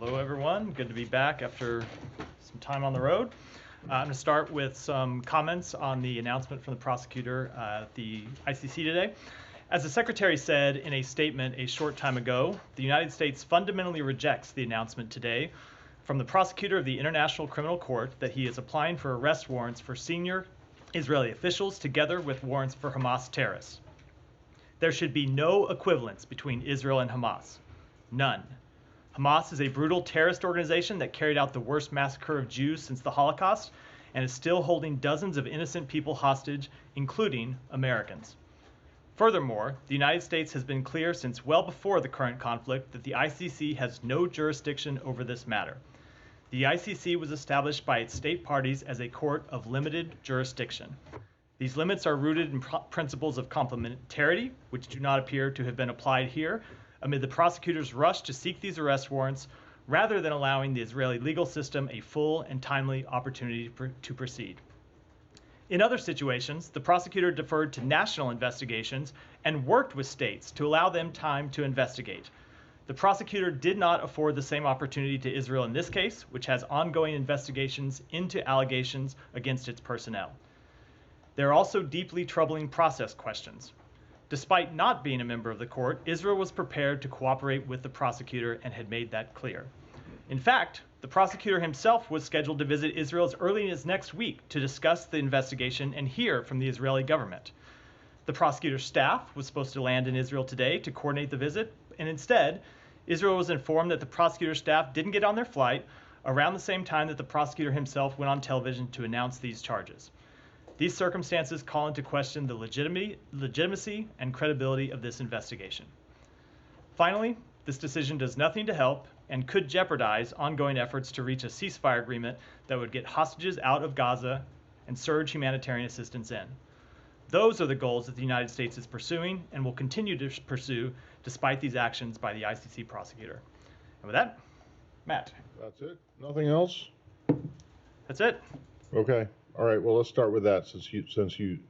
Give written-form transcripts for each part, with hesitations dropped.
Hello, everyone. Good to be back after some time on the road. I'm going to start with some comments on the announcement from the prosecutor at the ICC today. As the Secretary said in a statement a short time ago, the United States fundamentally rejects the announcement today from the prosecutor of the International Criminal Court that he is applying for arrest warrants for senior Israeli officials together with warrants for Hamas terrorists. There should be no equivalence between Israel and Hamas. None. Hamas is a brutal terrorist organization that carried out the worst massacre of Jews since the Holocaust and is still holding dozens of innocent people hostage, including Americans. Furthermore, the United States has been clear since well before the current conflict that the ICC has no jurisdiction over this matter. The ICC was established by its state parties as a court of limited jurisdiction. These limits are rooted in principles of complementarity, which do not appear to have been applied here, amid the prosecutor's rush to seek these arrest warrants rather than allowing the Israeli legal system a full and timely opportunity to proceed. In other situations, the prosecutor deferred to national investigations and worked with states to allow them time to investigate. The prosecutor did not afford the same opportunity to Israel in this case, which has ongoing investigations into allegations against its personnel. There are also deeply troubling process questions. Despite not being a member of the court, Israel was prepared to cooperate with the prosecutor and had made that clear. In fact, the prosecutor himself was scheduled to visit Israel as early as next week to discuss the investigation and hear from the Israeli government. The prosecutor's staff was supposed to land in Israel today to coordinate the visit, and instead, Israel was informed that the prosecutor's staff didn't get on their flight around the same time that the prosecutor himself went on television to announce these charges. These circumstances call into question the legitimacy and credibility of this investigation. Finally, this decision does nothing to help and could jeopardize ongoing efforts to reach a ceasefire agreement that would get hostages out of Gaza and surge humanitarian assistance in. Those are the goals that the United States is pursuing and will continue to pursue despite these actions by the ICC prosecutor. And with that, Matt. That's it? Nothing else? That's it. Okay. All right. Well, let's start with that since you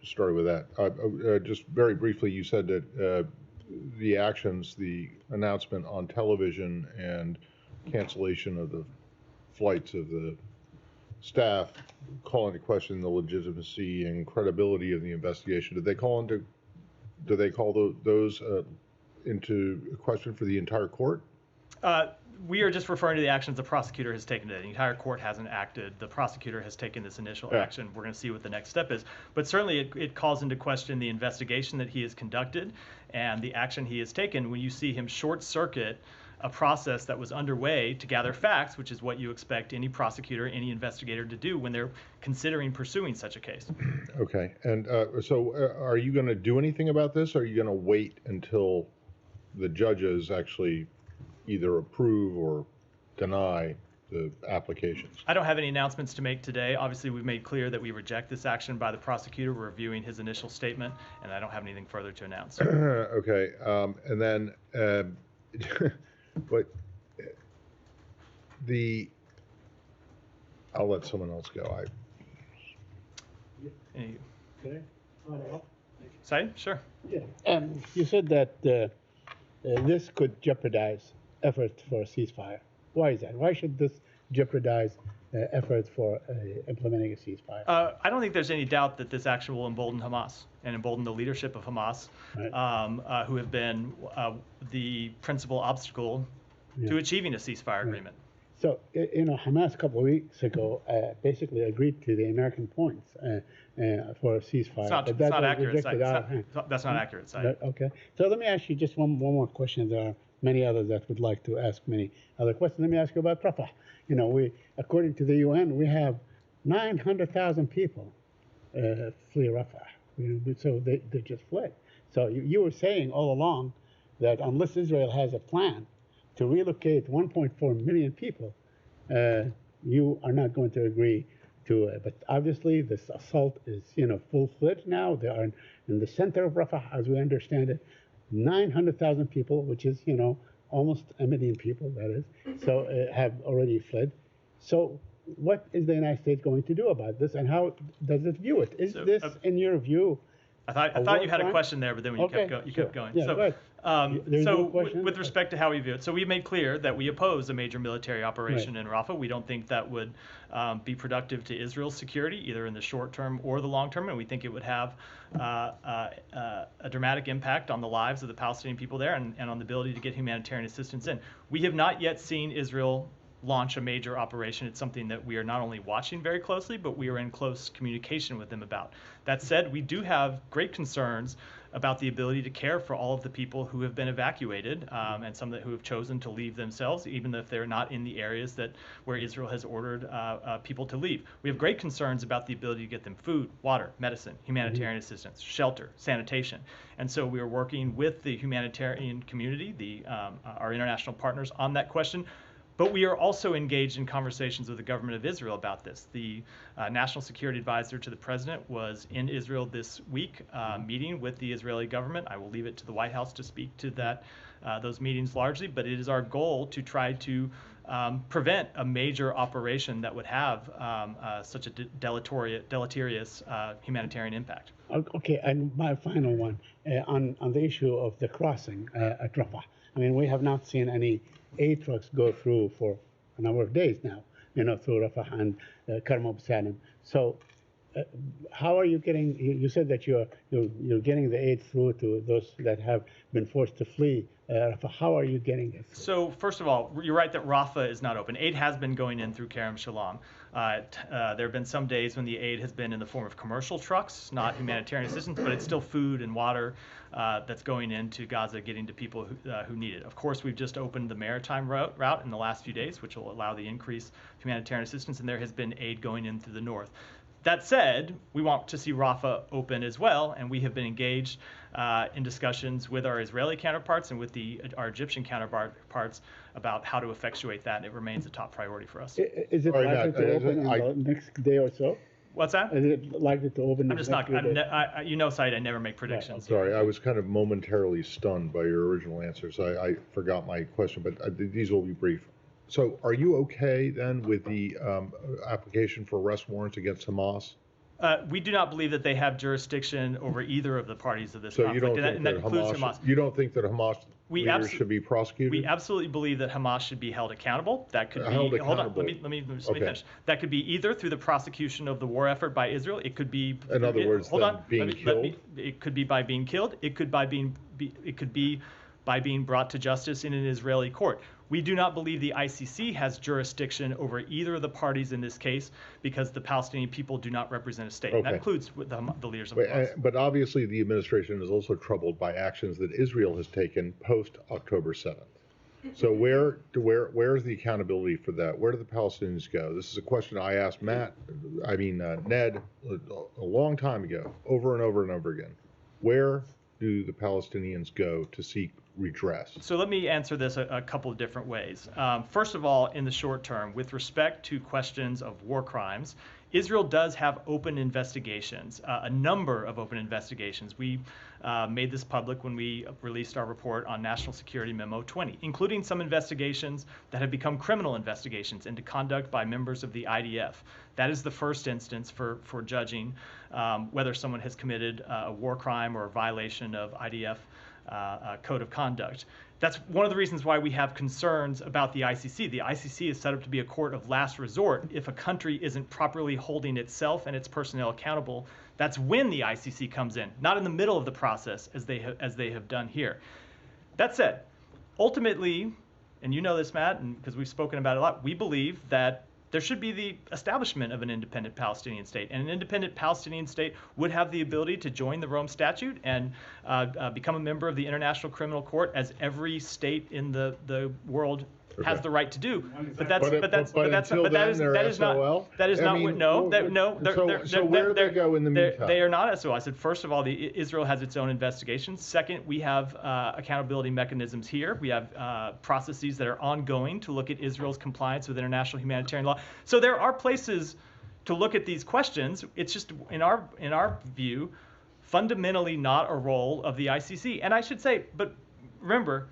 started with that. Just very briefly, you said that the actions, the announcement on television and cancellation of the flights of the staff call into question the legitimacy and credibility of the investigation. Do they call those into question for the entire court? We are just referring to the actions the prosecutor has taken today. The entire court hasn't acted. The prosecutor has taken this initial action. We're going to see what the next step is. But certainly it calls into question the investigation that he has conducted and the action he has taken when you see him short-circuit a process that was underway to gather facts, which is what you expect any prosecutor, any investigator to do when they're considering pursuing such a case. Okay. And so are you going to do anything about this, or are you going to wait until the judges actually either approve or deny the applications? I don't have any announcements to make today. Obviously, we've made clear that we reject this action by the prosecutor. We're reviewing his initial statement, and I don't have anything further to announce. Okay. And then, but I'll let someone else go. Say, sure. Yeah. You said that this could jeopardize efforts for a ceasefire. Why is that? Why should this jeopardize efforts for implementing a ceasefire? I don't think there's any doubt that this action will embolden Hamas and embolden the leadership of Hamas, right, who have been the principal obstacle to achieving a ceasefire agreement. So, Hamas a couple of weeks ago basically agreed to the American points for a ceasefire. It's not accurate. That's not accurate. Okay. So let me ask you just one more question. There are many others that would like to ask many other questions. Let me ask you about Rafah. According to the UN, we have 900,000 people flee Rafah. So they just fled. So you were saying all along that unless Israel has a plan to relocate 1.4 million people, you are not going to agree to it. But obviously, this assault is, full-fledged now. They are in the center of Rafah, as we understand it. 900,000 people, which is, almost a million people, that is, so have already fled. So what is the United States going to do about this, and how does it view it? Is this, in your view, I thought you had a question there, but then when you kept going. Yeah, So, go ahead. with respect to how we view it, so we made clear that we oppose a major military operation in Rafah. We don't think that would be productive to Israel's security, either in the short term or the long term, and we think it would have a dramatic impact on the lives of the Palestinian people there and on the ability to get humanitarian assistance in. We have not yet seen Israel launch a major operation. It's something that we are not only watching very closely, but we are in close communication with them about. That said, we do have great concerns about the ability to care for all of the people who have been evacuated, and some who have chosen to leave themselves, even if they're not in the areas where Israel has ordered people to leave. We have great concerns about the ability to get them food, water, medicine, humanitarian assistance, shelter, sanitation. And so we are working with the humanitarian community, our international partners, on that question. But we are also engaged in conversations with the government of Israel about this. The National Security Advisor to the President was in Israel this week, meeting with the Israeli government. I will leave it to the White House to speak to those meetings largely, but it is our goal to try to prevent a major operation that would have such a deleterious humanitarian impact. Okay, and my final one on the issue of the crossing at Rafah. I mean, we have not seen any aid trucks go through for a number of days now, through Rafah and Karm Salim. So how are you getting, you said that you're getting the aid through to those that have been forced to flee Rafah. How are you getting it through? So first of all, you're right that Rafah is not open. Aid has been going in through Kerem Shalom. There have been some days when the aid has been in the form of commercial trucks, not humanitarian assistance, but it's still food and water that's going into Gaza, getting to people who need it. Of course, we've just opened the maritime route in the last few days, which will allow the increased humanitarian assistance, and there has been aid going in through the north. That said, we want to see Rafah open as well, and we have been engaged in discussions with our Israeli counterparts and with our Egyptian counterparts about how to effectuate that, and it remains a top priority for us. Is it likely to open in the next day or so? What's that? Is it likely to open? I'm just not. Said I never make predictions. Sorry, I was kind of momentarily stunned by your original answer, so I forgot my question, but these will be brief. So are you okay then with the application for arrest warrants against Hamas? We do not believe that they have jurisdiction over either of the parties of this conflict, You don't think and that includes Hamas. You don't think that Hamas leaders should be prosecuted? We absolutely believe that Hamas should be held accountable. That could be hold on. Let me finish. That could be either through the prosecution of the war effort by Israel. It could be in other words, being killed. It could be by being killed. It could be by being brought to justice in an Israeli court. We do not believe the ICC has jurisdiction over either of the parties in this case because the Palestinian people do not represent a state. Okay. And that includes the leaders of Hamas. But obviously the administration is also troubled by actions that Israel has taken post-October 7th. So where is the accountability for that? Where do the Palestinians go? This is a question I asked Ned a long time ago, over and over and over again. Where do the Palestinians go to seek redress? So let me answer this a couple of different ways. First of all, in the short term, with respect to questions of war crimes, Israel does have open investigations, a number of open investigations. We made this public when we released our report on National Security Memo 20, including some investigations that have become criminal investigations into conduct by members of the IDF. That is the first instance for judging whether someone has committed a war crime or a violation of IDF code of conduct. That's one of the reasons why we have concerns about the ICC. The ICC is set up to be a court of last resort. If a country isn't properly holding itself and its personnel accountable, that's when the ICC comes in, not in the middle of the process as they have done here. That said, ultimately, and you know this, Matt, and because we've spoken about it a lot, we believe that there should be the establishment of an independent Palestinian state. And an independent Palestinian state would have the ability to join the Rome Statute and become a member of the International Criminal Court, as every state in the world has the right to do. But that is not. So where do they go in the meantime? They are not SOL. I said, first of all, Israel has its own investigations. Second, we have accountability mechanisms here. We have processes that are ongoing to look at Israel's compliance with international humanitarian law. So there are places to look at these questions. It's just, in our view, fundamentally not a role of the ICC. And I should say, but remember,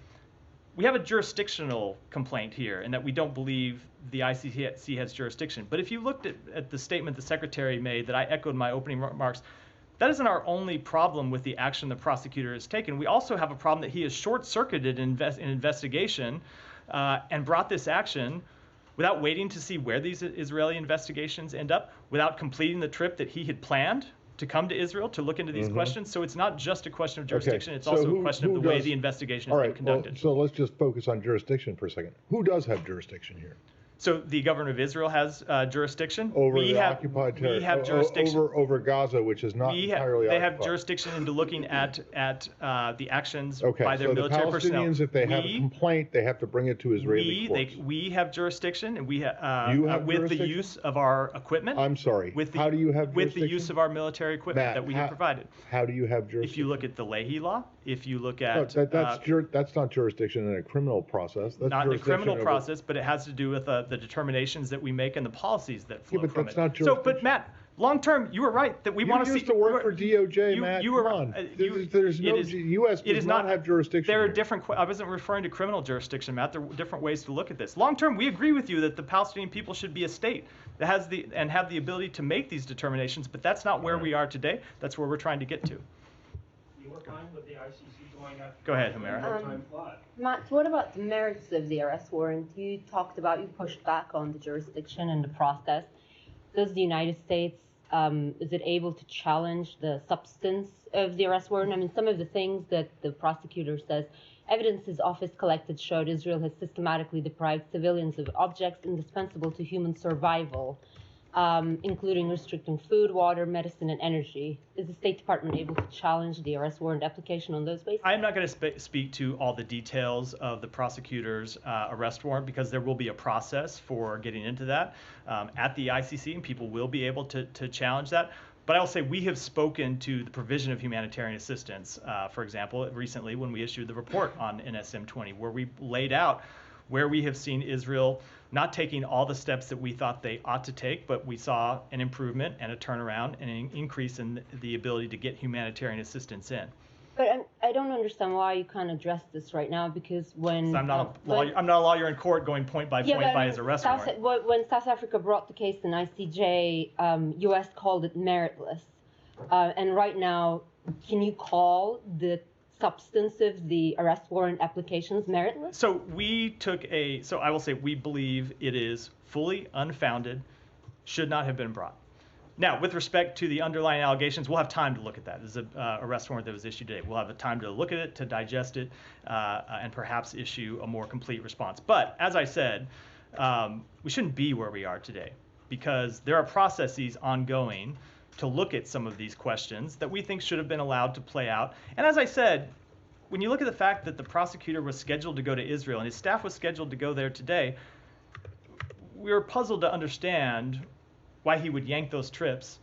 we have a jurisdictional complaint here, in that we don't believe the ICC has jurisdiction. But if you looked at the statement the Secretary made that I echoed in my opening remarks, that isn't our only problem with the action the prosecutor has taken. We also have a problem that he has short-circuited an investigation and brought this action without waiting to see where these Israeli investigations end up, without completing the trip that he had planned to come to Israel to look into these questions. So it's not just a question of jurisdiction, it's also a question of the way the investigation has been conducted. So let's just focus on jurisdiction for a second. Who does have jurisdiction here? So the government of Israel has jurisdiction. Over the occupied territory. We have jurisdiction. Over Gaza, which is not entirely occupied. They have jurisdiction into looking at the actions by their so military personnel. The Palestinians, if they have a complaint, they have to bring it to Israeli courts. We have jurisdiction, and we you have with the use of our equipment. I'm sorry. How do you have jurisdiction? With the use of our military equipment Matt, that we have provided. How do you have jurisdiction? If you look at the Leahy law, if you look at that's not jurisdiction in a criminal process. That's not in a criminal process, but it has to do with the determinations that we make and the policies that flow from it. Not so, but Matt, long term, you were right that we want to see. You used to work for DOJ, Matt. You were on. There's no U.S. does not have jurisdiction. There are different. I wasn't referring to criminal jurisdiction, Matt. There are different ways to look at this. Long term, we agree with you that the Palestinian people should be a state that has and have the ability to make these determinations. But that's not where we are today. That's where we're trying to get to. Your time with the ICC going after. Go ahead, Humera. Matt, what about the merits of the arrest warrant? You pushed back on the jurisdiction and the process. Does the United States, is it able to challenge the substance of the arrest warrant? I mean, some of the things that the prosecutor says, evidence his office collected showed Israel has systematically deprived civilians of objects indispensable to human survival, including restricting food, water, medicine, and energy. Is the State Department able to challenge the arrest warrant application on those bases? I'm not going to speak to all the details of the prosecutor's arrest warrant because there will be a process for getting into that at the ICC, and people will be able to challenge that. But I'll say we have spoken to the provision of humanitarian assistance, for example, recently when we issued the report on NSM 20, where we laid out where we have seen Israel not taking all the steps that we thought they ought to take, but we saw an improvement and a turnaround and an increase in the ability to get humanitarian assistance in. But I don't understand why you can't address this right now, because when I'm not a lawyer in court going point by point by his arrest warrant. When South Africa brought the case in ICJ, U.S. called it meritless, and right now, can you call the substance of the arrest warrant applications meritless? So I will say we believe it is fully unfounded, should not have been brought. Now, with respect to the underlying allegations, we'll have time to look at that. This is an arrest warrant that was issued today. We'll have the time to look at it, to digest it, and perhaps issue a more complete response. But as I said, we shouldn't be where we are today because there are processes ongoing to look at some of these questions that we think should have been allowed to play out. And as I said, when you look at the fact that the prosecutor was scheduled to go to Israel and his staff was scheduled to go there today, we were puzzled to understand why he would yank those trips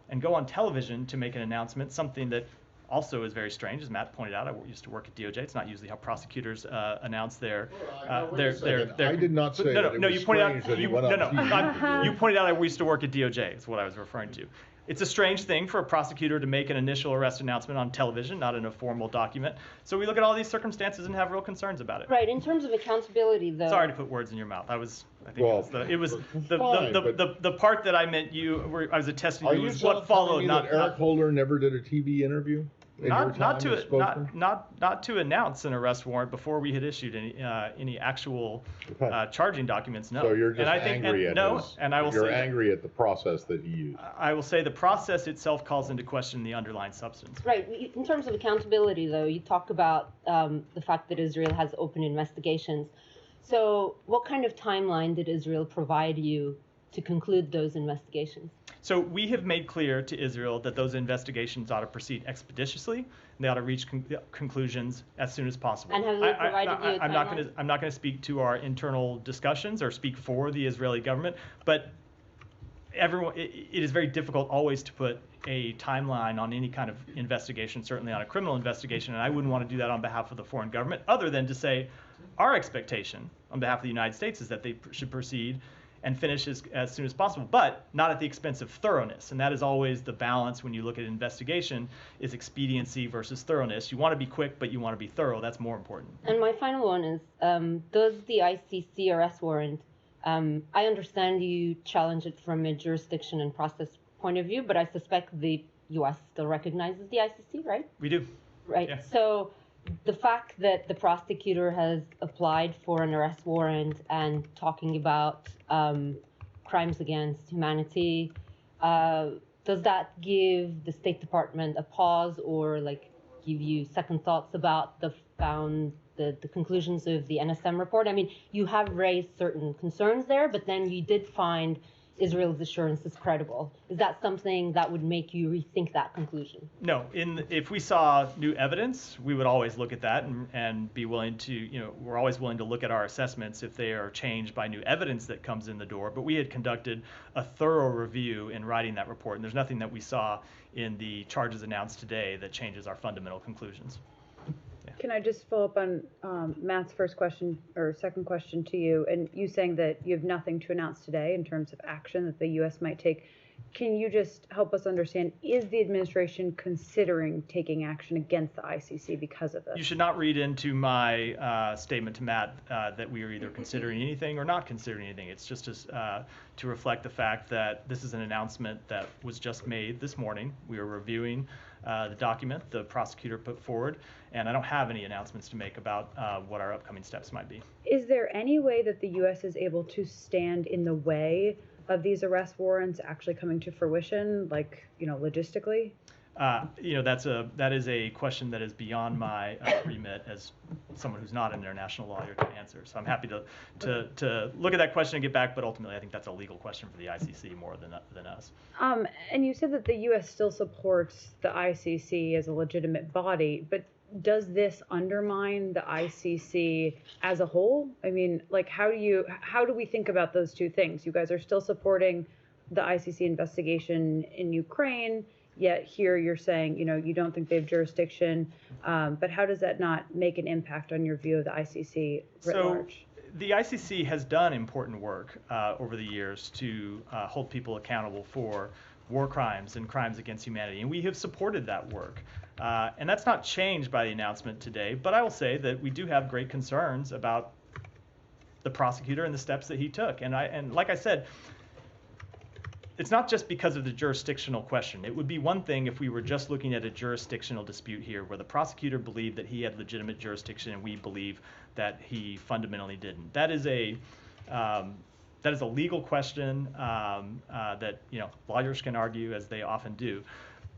and go on television to make an announcement, something that also is very strange. As Matt pointed out, I used to work at DOJ. It's not usually how prosecutors announce their. I did not say that. No, you pointed out. You pointed out I used to work at DOJ. Is what I was referring to. It's a strange thing for a prosecutor to make an initial arrest announcement on television, not in a formal document. So we look at all these circumstances and have real concerns about it. Right. In terms of accountability, though. Sorry to put words in your mouth. I think the part that I meant I was attesting you was what followed. Not Eric Holder never did a TV interview. Not to announce an arrest warrant before we had issued any actual charging documents. No. So you're just angry at you're angry at the process that he used. I will say the process itself calls into question the underlying substance. Right. In terms of accountability, though, you talk about the fact that Israel has open investigations. So what kind of timeline did Israel provide you to conclude those investigations? So we have made clear to Israel that those investigations ought to proceed expeditiously, and they ought to reach conclusions as soon as possible. And have they provided you a timeline? I'm not going to speak to our internal discussions or speak for the Israeli government, but it is very difficult always to put a timeline on any kind of investigation, certainly on a criminal investigation, and I wouldn't want to do that on behalf of the foreign government, other than to say our expectation on behalf of the United States is that they should proceed and finish as soon as possible, but not at the expense of thoroughness. And that is always the balance when you look at investigation, is expediency versus thoroughness. You want to be quick, but you want to be thorough. That's more important. And my final one is, does the ICC arrest warrant, I understand you challenge it from a jurisdiction and process point of view, but I suspect the U.S. still recognizes the ICC, right? We do. Right. Yeah. So the fact that the prosecutor has applied for an arrest warrant and talking about crimes against humanity, does that give the State Department a pause or like give you second thoughts about the conclusions of the NSM report? I mean, you have raised certain concerns there, but then you did find Israel's assurances credible. Is that something that would make you rethink that conclusion? No. If we saw new evidence, we would always look at that and be willing to, we're always willing to look at our assessments if they are changed by new evidence that comes in the door. But we had conducted a thorough review in writing that report, and there's nothing that we saw in the charges announced today that changes our fundamental conclusions. Can I just follow up on Matt's first question or second question to you, and you saying that you have nothing to announce today in terms of action that the U.S. might take? Can you just help us understand, is the administration considering taking action against the ICC because of this? You should not read into my statement to Matt that we are either considering anything or not considering anything. It's just to reflect the fact that this is an announcement that was just made this morning. We are reviewing the document the prosecutor put forward, and I don't have any announcements to make about what our upcoming steps might be. Is there any way that the U.S. is able to stand in the way of these arrest warrants actually coming to fruition, like, logistically? That is a question that is beyond my remit as someone who's not an international lawyer to answer. So I'm happy to look at that question and get back, but ultimately I think that's a legal question for the ICC more than us. And you said that the U.S. still supports the ICC as a legitimate body, but does this undermine the ICC as a whole? I mean, like, how do we think about those two things? You guys are still supporting the ICC investigation in Ukraine, yet here you're saying, you don't think they have jurisdiction. But how does that not make an impact on your view of the ICC writ large? The ICC has done important work over the years to hold people accountable for war crimes and crimes against humanity, and we have supported that work. And that's not changed by the announcement today, but I will say that we do have great concerns about the prosecutor and the steps that he took. And like I said, it's not just because of the jurisdictional question. It would be one thing if we were just looking at a jurisdictional dispute here where the prosecutor believed that he had legitimate jurisdiction and we believe that he fundamentally didn't. That is a legal question that lawyers can argue, as they often do.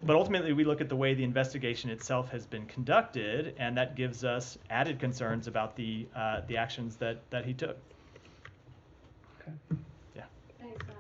But ultimately, we look at the way the investigation itself has been conducted, and that gives us added concerns about the actions that he took. Okay. Yeah. Thanks, Matt.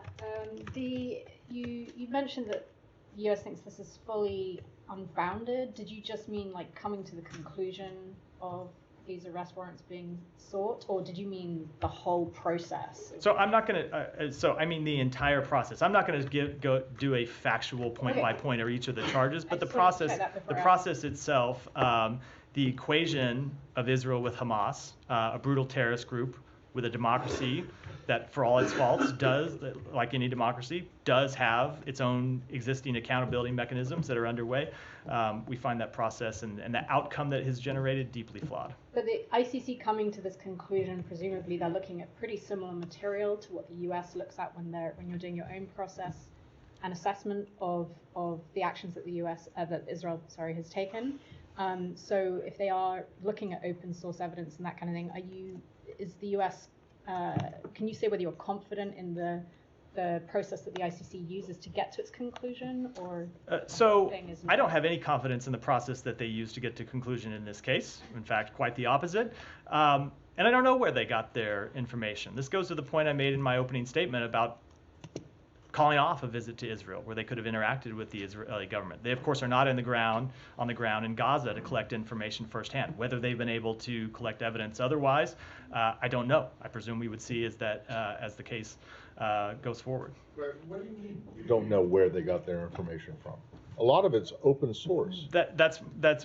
You mentioned that the US thinks this is fully unfounded. Did you just mean like coming to the conclusion of these arrest warrants being sought, or did you mean the whole process? So I'm not going to. I mean the entire process. I'm not going to go do a factual point by point of each of the charges, but the process itself, the equation of Israel with Hamas, a brutal terrorist group with a democracy that, for all its faults, does, like any democracy, does have its own existing accountability mechanisms that are underway. We find that process and the outcome that has generated deeply flawed. But the ICC coming to this conclusion, presumably they're looking at pretty similar material to what the US looks at when you're doing your own process and assessment of the actions that that Israel has taken. So if they are looking at open source evidence and that kind of thing, is the US can you say whether you're confident in the process that the ICC uses to get to its conclusion, or I don't have any confidence in the process that they use to get to conclusion in this case. In fact, quite the opposite. And I don't know where they got their information. This goes to the point I made in my opening statement about calling off a visit to Israel, where they could have interacted with the Israeli government. They, of course, are not on the ground in Gaza to collect information firsthand. Whether they've been able to collect evidence otherwise, I don't know. I presume we would see as the case goes forward. What do you mean you don't know where they got their information from? A lot of it's open source. That's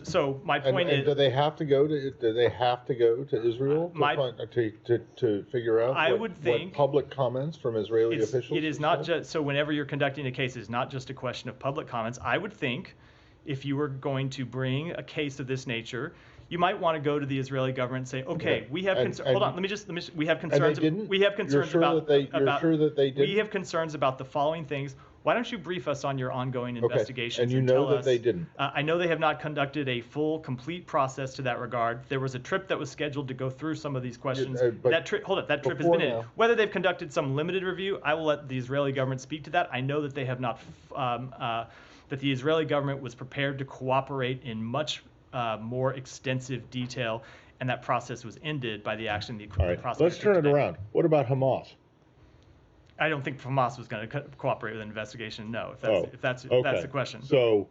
so my point is. Do they have to go to Israel to figure out what public comments from Israeli officials? It is not just so. Whenever you're conducting a case, it's not just a question of public comments. I would think, if you were going to bring a case of this nature, you might want to go to the Israeli government and say, okay, we have concerns. Hold on, let me just. We have concerns. We have concerns about. You're sure that they didn't? We have concerns about the following things. Why don't you brief us on your ongoing Okay, investigations? and you tell know that us, they didn't. I know they have not conducted a full, complete process to that regard. There was a trip that was scheduled to go through some of these questions. but That trip, hold up, that trip has before been in. now- Whether they've conducted some limited review, I will let the Israeli government speak to that. I know that they have not, that the Israeli government was prepared to cooperate in much more extensive detail, and that process was ended by the action the All right, prosecutor let's turn took it today. around. What about Hamas? I don't think Hamas was going to cooperate with an investigation. No, if that's Okay. the question. So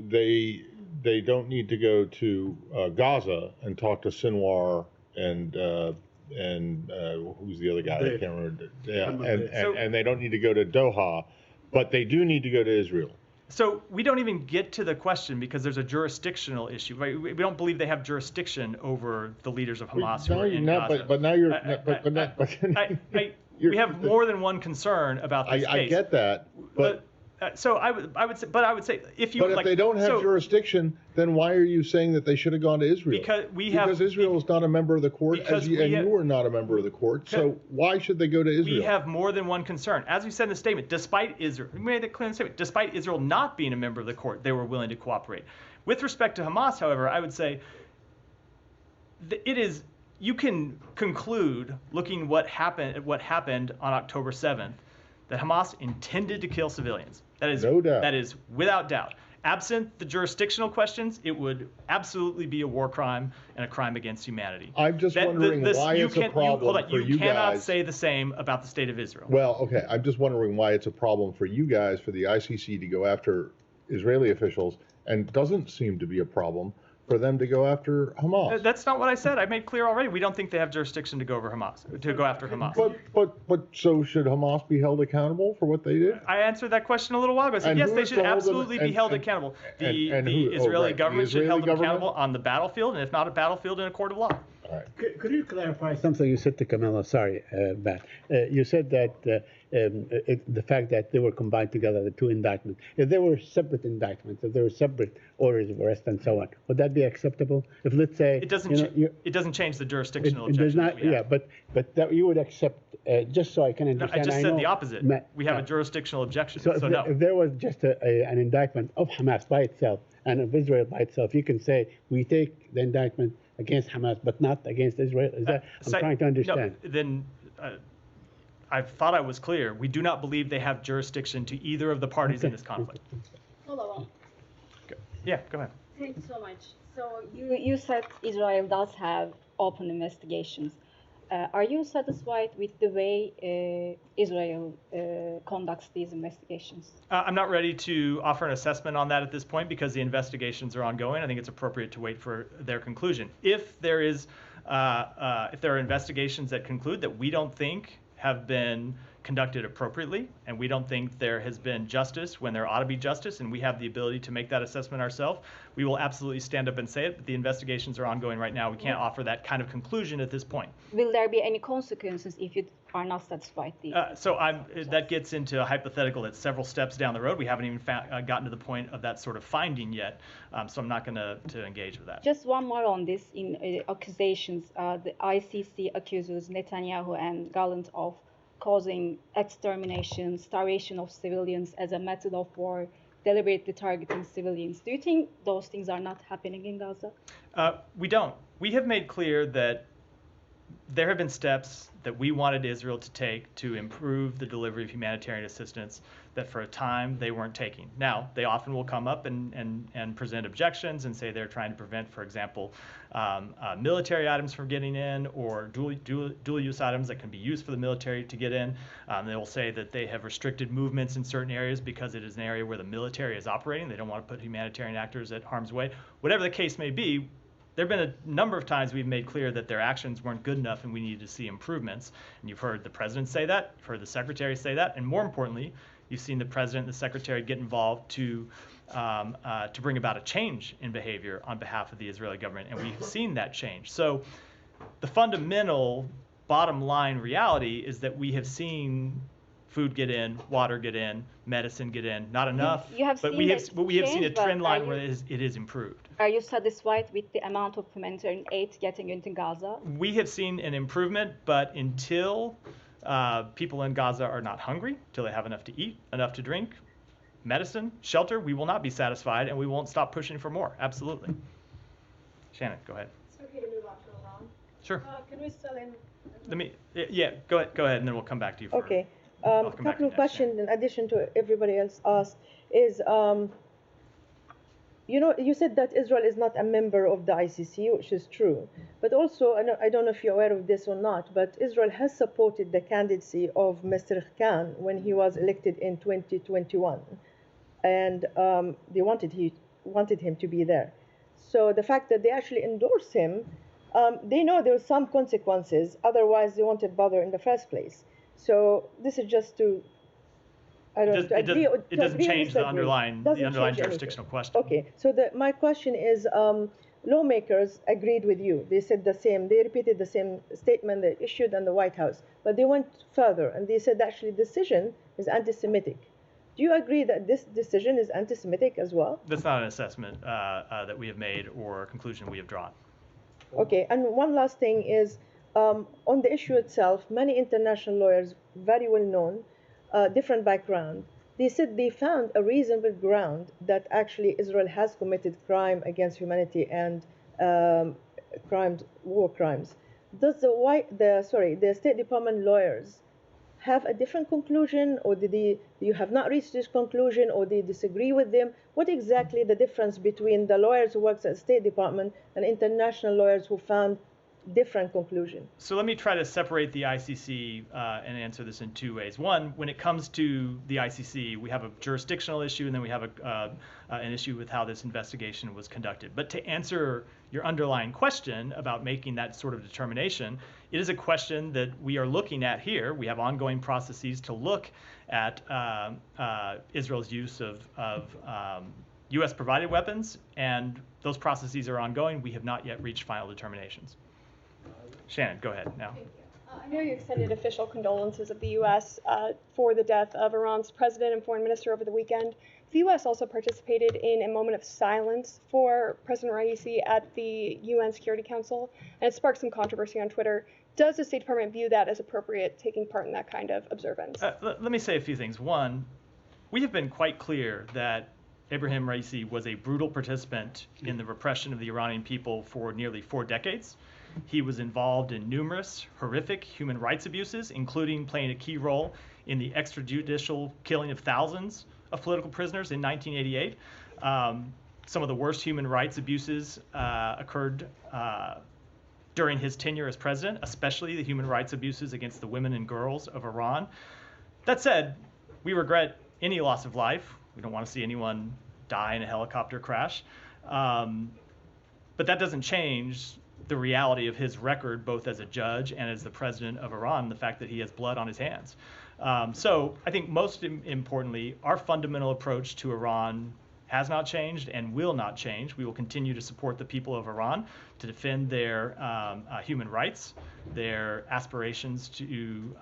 they don't need to go to Gaza and talk to Sinwar and who's the other guy? I can't remember. Yeah, and they don't need to go to Doha, but they do need to go to Israel. So we don't even get to the question because there's a jurisdictional issue. Right? We don't believe they have jurisdiction over the leaders of Hamas who are in Gaza. But now you're. We have more than one concern about this case. I get that, but so I would say if you. But if they don't have jurisdiction, then why are you saying that they should have gone to Israel? Because Israel is not a member of the court, and you are not a member of the court. So why should they go to Israel? We have more than one concern. As we said in the statement, despite Israel, we made it clear in the statement, despite Israel not being a member of the court, they were willing to cooperate. With respect to Hamas, however, I would say it is. You can conclude, looking what happened on October 7th, that Hamas intended to kill civilians. That is no doubt. That is without doubt. Absent the jurisdictional questions, it would absolutely be a war crime and a crime against humanity. I'm just wondering why it's a problem for you guys. You cannot say the same about the state of Israel. Well, okay. I'm just wondering why it's a problem for you guys, for the ICC to go after Israeli officials, and doesn't seem to be a problem for them to go after Hamas. That's not what I said. I made clear already. We don't think they have jurisdiction to go after Hamas. But so should Hamas be held accountable for what they did? I answered that question a little while ago. I said yes, they should absolutely be held accountable. The Israeli government should be held accountable on the battlefield, and if not a battlefield, in a court of law. All right. Could you clarify something you said to Camilla? Sorry, Matt. You said that the fact that they were combined together, the two indictments, if they were separate indictments, if they were separate orders of arrest and so on, would that be acceptable? If, let's say, it doesn't change the jurisdictional objection. Does not, yeah, but that you would accept, just so I can understand. No, I just said the opposite. We have a jurisdictional objection. So no. If there was just an indictment of Hamas by itself and of Israel by itself, you can say we take the indictment against Hamas, but not against Israel. Is that? I'm trying to understand. No, then I thought I was clear. We do not believe they have jurisdiction to either of the parties in this conflict. Follow up. Yeah, go ahead. Thanks so much. So you said Israel does have open investigations. Are you satisfied with the way Israel conducts these investigations? I'm not ready to offer an assessment on that at this point because the investigations are ongoing. I think it's appropriate to wait for their conclusion. If there are investigations that conclude that we don't think have been conducted appropriately, and we don't think there has been justice when there ought to be justice, and we have the ability to make that assessment ourselves, we will absolutely stand up and say it, but the investigations are ongoing right now. We can't offer that kind of conclusion at this point. Will there be any consequences if you are not satisfied? That gets into a hypothetical that's several steps down the road. We haven't even gotten to the point of that sort of finding yet, so I'm not going to engage with that. Just one more on this in accusations. The ICC accuses Netanyahu and Gallant of causing extermination, starvation of civilians as a method of war, deliberately targeting civilians. Do you think those things are not happening in Gaza? We don't. We have made clear that there have been steps that we wanted Israel to take to improve the delivery of humanitarian assistance that for a time they weren't taking. Now, they often will come up and present objections and say they're trying to prevent, for example, military items from getting in or dual-use items that can be used for the military to get in. They will say that they have restricted movements in certain areas because it is an area where the military is operating. They don't want to put humanitarian actors at harm's way. Whatever the case may be, there have been a number of times we've made clear that their actions weren't good enough and we needed to see improvements. And you've heard the president say that, you've heard the secretary say that, and more importantly, you've seen the president and the secretary get involved to bring about a change in behavior on behalf of the Israeli government, and we've seen that change. So the fundamental bottom line reality is that we have seen food get in, water get in, medicine get in, not enough, but we have seen a trend line where it is improved. Are you satisfied with the amount of humanitarian aid getting into Gaza? We have seen an improvement, but until People in Gaza are not hungry till they have enough to eat, enough to drink, medicine, shelter. We will not be satisfied, and we won't stop pushing for more. Absolutely. Shannon, go ahead. It's okay to move on to Iran. Sure. Can we still in? Let me, yeah, go ahead, and then we'll come back to you. Okay. I'll A come back to couple you of next, questions in addition to everybody else asked is, you said that Israel is not a member of the ICC, which is true. But also, I don't know if you're aware of this or not, but Israel has supported the candidacy of Mr. Khan when he was elected in 2021. And they wanted him to be there. So the fact that they actually endorsed him, they know there are some consequences, otherwise they wouldn't bother in the first place. So this is just to, I don't know, to agree. It doesn't change the underlying jurisdictional question. Okay, so my question is, lawmakers agreed with you. They said the same, they repeated the same statement they issued in the White House, but they went further and they said actually the decision is anti-Semitic. Do you agree that this decision is anti-Semitic as well? That's not an assessment that we have made or a conclusion we have drawn. Okay, and one last thing is, on the issue itself, many international lawyers, very well known, different background, they said they found a reasonable ground that actually Israel has committed crime against humanity and war crimes. Does the State Department lawyers have a different conclusion, or you have not reached this conclusion, or they disagree with them? What exactly the difference between the lawyers who work at the State Department and international lawyers who found different conclusion? So let me try to separate the ICC and answer this in two ways. One, when it comes to the ICC, we have a jurisdictional issue, and then we have an issue with how this investigation was conducted. But to answer your underlying question about making that sort of determination, it is a question that we are looking at here. We have ongoing processes to look at Israel's use of U.S.-provided weapons, and those processes are ongoing. We have not yet reached final determinations. Shannon, go ahead now. I know you extended official condolences of the U.S. For the death of Iran's president and foreign minister over the weekend. The U.S. also participated in a moment of silence for President Raisi at the UN Security Council, and it sparked some controversy on Twitter. Does the State Department view that as appropriate, taking part in that kind of observance? Let me say a few things. One, we have been quite clear that Ebrahim Raisi was a brutal participant in the repression of the Iranian people for nearly 4 decades. He was involved in numerous horrific human rights abuses, including playing a key role in the extrajudicial killing of thousands of political prisoners in 1988. Some of the worst human rights abuses occurred during his tenure as president, especially the human rights abuses against the women and girls of Iran. That said, we regret any loss of life. We don't want to see anyone die in a helicopter crash. But that doesn't change the reality of his record, both as a judge and as the president of Iran, the fact that he has blood on his hands. So I think most importantly, our fundamental approach to Iran has not changed and will not change. We will continue to support the people of Iran to defend their human rights, their aspirations to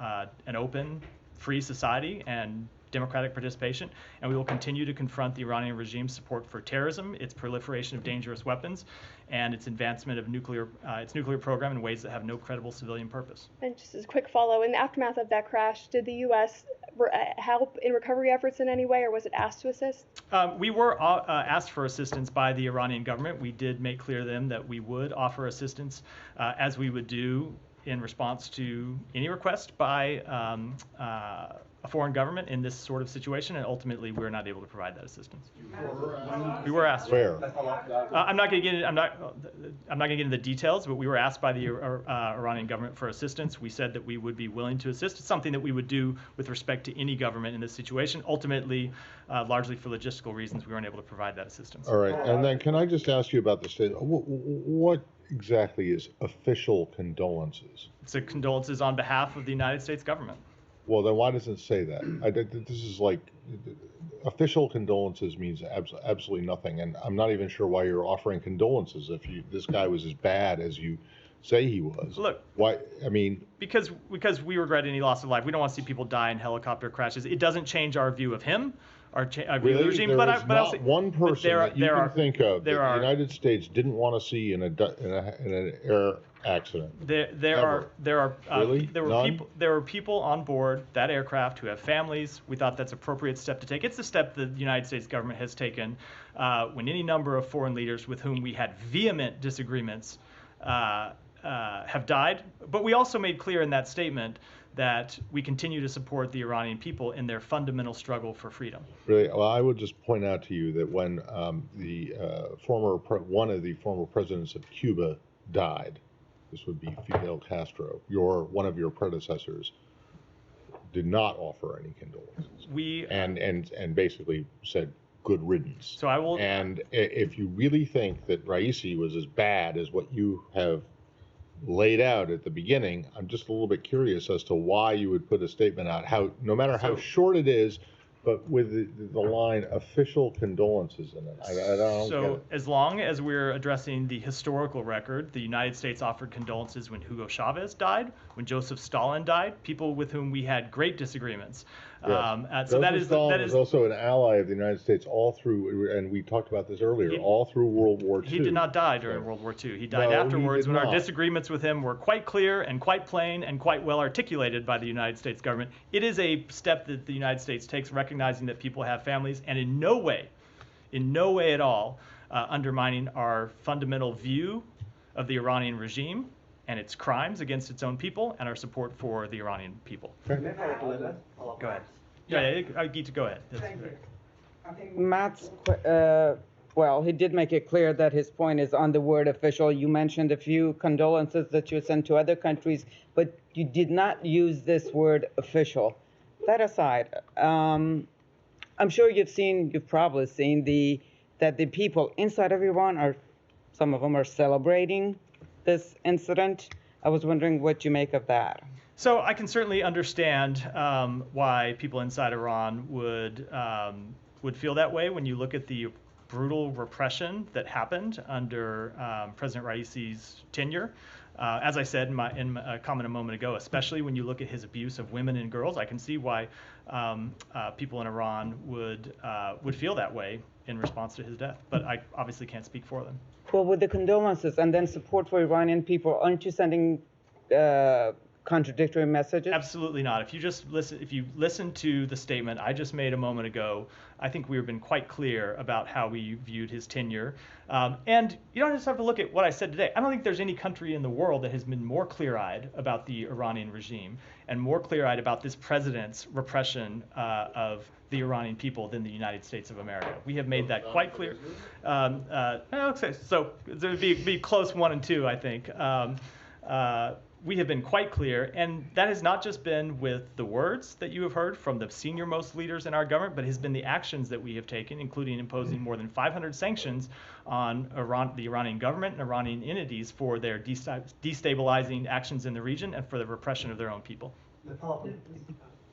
an open, free society and democratic participation, and we will continue to confront the Iranian regime's support for terrorism, its proliferation of dangerous weapons, and its advancement of its nuclear program in ways that have no credible civilian purpose. And just as a quick follow, in the aftermath of that crash, did the U.S. help in recovery efforts in any way, or was it asked to assist? We were asked for assistance by the Iranian government. We did make clear to them that we would offer assistance, as we would do in response to any request by a foreign government in this sort of situation, and ultimately we were not able to provide that assistance. We were asked. Where? I'm not going to get into the details, but we were asked by the Iranian government for assistance. We said that we would be willing to assist. It's something that we would do with respect to any government in this situation. Ultimately, largely for logistical reasons, we weren't able to provide that assistance. All right, and then can I just ask you about the state? What exactly is official condolences? It's a condolences on behalf of the United States government. Well, then why doesn't it say that? This is like, official condolences means absolutely nothing, and I'm not even sure why you're offering condolences if this guy was as bad as you say he was. Look, why? I mean, because we regret any loss of life. We don't want to see people die in helicopter crashes. It doesn't change our view of him, our view of the regime. There but is not one person that you can think of that the United States didn't want to see in an accident. There Ever. are Really? there were None? people on board that aircraft who have families. We thought that's an appropriate step to take. It's the step the United States government has taken when any number of foreign leaders with whom we had vehement disagreements have died. But we also made clear in that statement that we continue to support the Iranian people in their fundamental struggle for freedom. Really, well, I would just point out to you that when one of the former presidents of Cuba died, this would be Fidel Castro, one of your predecessors, did not offer any condolences. And basically said good riddance. So I will. And if you really think that Raisi was as bad as what you have laid out at the beginning, I'm just a little bit curious as to why you would put a statement out, no matter how short it is, but with the line official condolences in it. I don't get it. As long as we're addressing the historical record, the United States offered condolences when Hugo Chavez died, when Joseph Stalin died, people with whom we had great disagreements. Yes. So Stalin was also an ally of the United States all through, and we talked about this earlier, all through World War II. He did not die during World War II. He died afterwards when our disagreements with him were quite clear and quite plain and quite well articulated by the United States government. It is a step that the United States takes, recognizing that people have families, and in no way at all undermining our fundamental view of the Iranian regime and its crimes against its own people and our support for the Iranian people. Go ahead. Yeah, Geeta, go ahead. Thank you. I think Matt's, he did make it clear that his point is on the word official. You mentioned a few condolences that you sent to other countries, but you did not use this word official. That aside, I'm sure you've probably seen that the people inside of Iran some of them are celebrating this incident. I was wondering what you make of that. So I can certainly understand why people inside Iran would feel that way when you look at the brutal repression that happened under President Raisi's tenure. As I said in my comment a moment ago, especially when you look at his abuse of women and girls, I can see why people in Iran would feel that way in response to his death. But I obviously can't speak for them. Well, with the condolences and then support for Iranian people, aren't you sending contradictory messages? Absolutely not. If you listen to the statement I just made a moment ago, I think we've been quite clear about how we viewed his tenure. And you don't just have to look at what I said today. I don't think there's any country in the world that has been more clear-eyed about the Iranian regime and more clear-eyed about this president's repression of the Iranian people than the United States of America. We have made that quite clear. So it would be close 1 and 2, I think. We have been quite clear, and that has not just been with the words that you have heard from the senior-most leaders in our government, but has been the actions that we have taken, including imposing more than 500 sanctions on the Iranian government and Iranian entities for their destabilizing actions in the region and for the repression of their own people.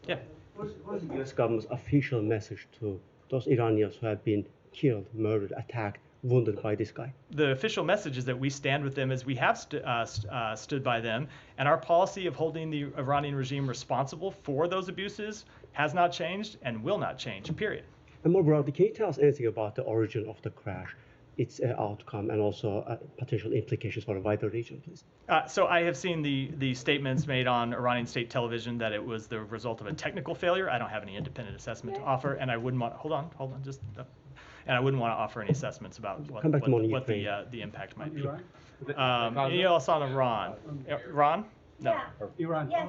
Yeah. What is the U.S. government's official message to those Iranians who have been killed, murdered, attacked, wounded by this guy? The official message is that we stand with them as we have stood by them, and our policy of holding the Iranian regime responsible for those abuses has not changed and will not change, period. And more broadly, can you tell us anything about the origin of the crash, its outcome, and also potential implications for the wider region, please? So I have seen the statements made on Iranian state television that it was the result of a technical failure. I don't have any independent assessment to offer, and I wouldn't want, hold on, and I wouldn't want to offer any assessments about what the impact might be. Anything else on Iran? Iran? No. Yeah. Iran. Yes.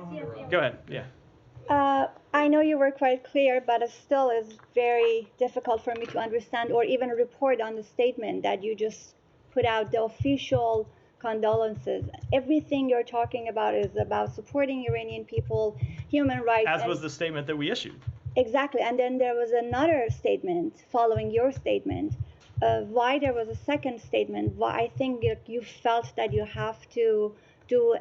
Go ahead. Yeah. I know you were quite clear, but it still is very difficult for me to understand or even report on the statement that you just put out, the official condolences. Everything you're talking about is about supporting Iranian people, human rights. As was the statement that we issued. Exactly. And then there was another statement following your statement. Why there was a second statement? Why I think you felt that you have to do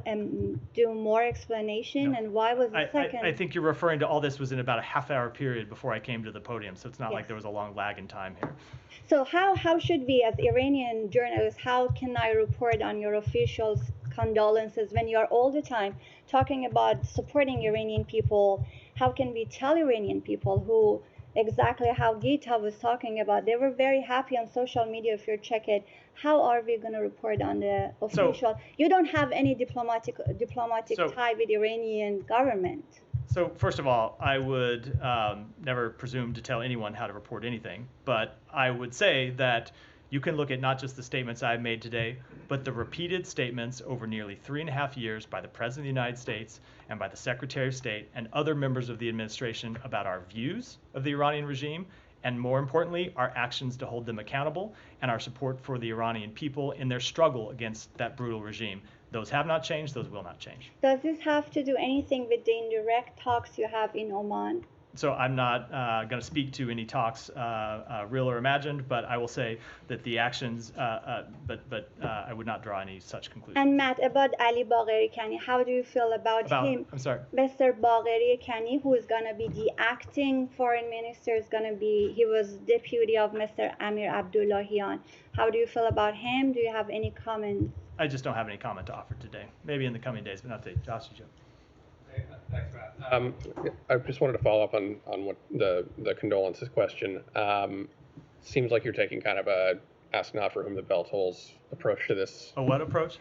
more explanation, and why was the second? I think you're referring to all this was in about a half-hour period before I came to the podium, so it's not like there was a long lag in time here. So how should we, as Iranian journalists, how can I report on your official condolences when you are all the time talking about supporting Iranian people? How can we tell Iranian people who exactly how Geeta was talking about. They were very happy on social media, if you check it. How are we going to report on the official? You don't have any diplomatic tie with the Iranian government. So first of all, I would never presume to tell anyone how to report anything, but I would say that you can look at not just the statements I've made today, but the repeated statements over nearly 3.5 years by the President of the United States and by the Secretary of State and other members of the administration about our views of the Iranian regime, and more importantly, our actions to hold them accountable and our support for the Iranian people in their struggle against that brutal regime. Those have not changed, those will not change. Does this have to do anything with the indirect talks you have in Oman? So I'm not going to speak to any talks, real or imagined, but I will say that the actions, but I would not draw any such conclusions. And Matt, about Ali Bagheri Kani, how do you feel about him? I'm sorry. Mr. Bagheri Kani, who is going to be the acting foreign minister, is going to be, he was deputy of Mr. Amir Abdullahian. How do you feel about him? Do you have any comments? I just don't have any comment to offer today. Maybe in the coming days, but not today. Josh, Joe. Thanks, Matt. I just wanted to follow up on what the condolences question. Seems like you're taking kind of a ask not for whom the bell tolls approach to this. A what approach?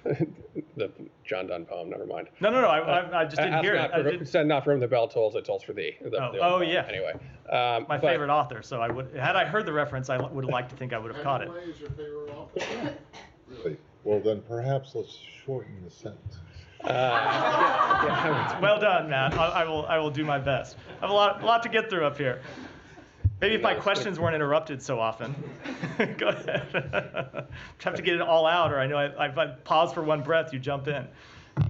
The John Donne poem. Never mind. No. I just didn't hear it. Said not for whom the bell tolls, it tolls for thee. Yeah. Anyway, my favorite author. So I would, had I heard the reference, I would have liked to think I would have caught it. Is your favorite author? Really? Well, then perhaps let's shorten the sentence. Well done, Matt. I will do my best. I have a lot to get through up here. Maybe if my questions weren't interrupted so often. Go ahead. Have to get it all out, or I know if I pause for one breath, you jump in.